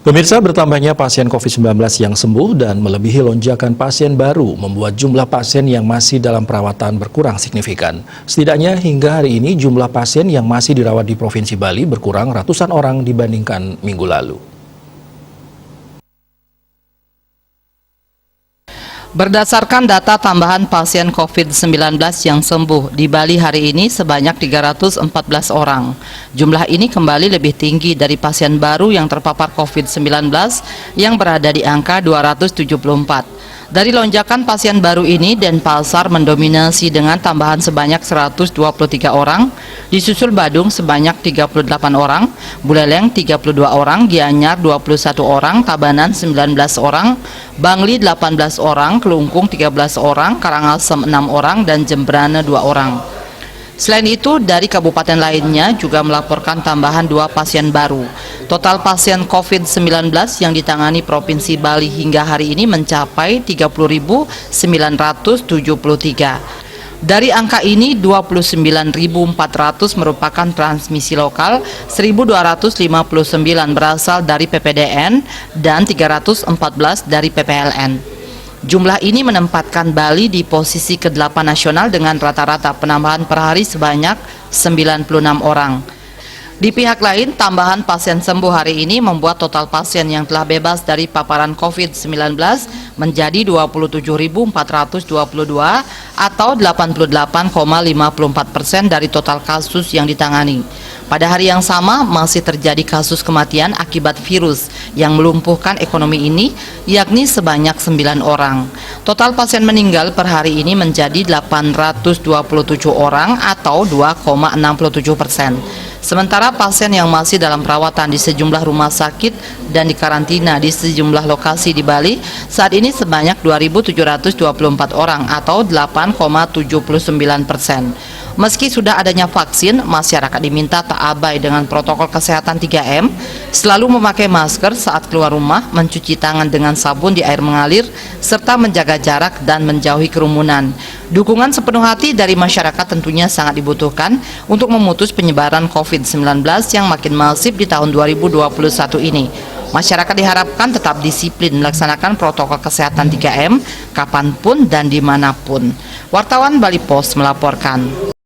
Pemirsa, bertambahnya pasien COVID-19 yang sembuh dan melebihi lonjakan pasien baru membuat jumlah pasien yang masih dalam perawatan berkurang signifikan. Setidaknya hingga hari ini jumlah pasien yang masih dirawat di Provinsi Bali berkurang ratusan orang dibandingkan minggu lalu. Berdasarkan data tambahan pasien COVID-19 yang sembuh di Bali hari ini sebanyak 314 orang. Jumlah ini kembali lebih tinggi dari pasien baru yang terpapar COVID-19 yang berada di angka 274. Dari lonjakan pasien baru ini, Denpasar mendominasi dengan tambahan sebanyak 123 orang, disusul Badung sebanyak 38 orang, Buleleng 32 orang, Gianyar 21 orang, Tabanan 19 orang, Bangli 18 orang, Kelungkung 13 orang, Karangasem 6 orang, dan Jembrana 2 orang. Selain itu, dari kabupaten lainnya juga melaporkan tambahan 2 pasien baru. Total pasien COVID-19 yang ditangani Provinsi Bali hingga hari ini mencapai 30.973. Dari angka ini, 29.400 merupakan transmisi lokal, 1.259 berasal dari PPDN, dan 314 dari PPLN. Jumlah ini menempatkan Bali di posisi ke-8 nasional dengan rata-rata penambahan per hari sebanyak 96 orang. Di pihak lain, tambahan pasien sembuh hari ini membuat total pasien yang telah bebas dari paparan COVID-19 menjadi 27.422 atau 88,54% dari total kasus yang ditangani. Pada hari yang sama, masih terjadi kasus kematian akibat virus yang melumpuhkan ekonomi ini, yakni sebanyak 9 orang. Total pasien meninggal per hari ini menjadi 827 orang atau 2,67%. Sementara pasien yang masih dalam perawatan di sejumlah rumah sakit dan dikarantina di sejumlah lokasi di Bali saat ini sebanyak 2.724 orang atau 8,79%. Meski sudah adanya vaksin, masyarakat diminta tak abai dengan protokol kesehatan 3M, selalu memakai masker saat keluar rumah, mencuci tangan dengan sabun di air mengalir, serta menjaga jarak dan menjauhi kerumunan. Dukungan sepenuh hati dari masyarakat tentunya sangat dibutuhkan untuk memutus penyebaran COVID-19 yang makin masif di tahun 2021 ini. Masyarakat diharapkan tetap disiplin melaksanakan protokol kesehatan 3M kapanpun dan dimanapun. Wartawan Bali Post melaporkan.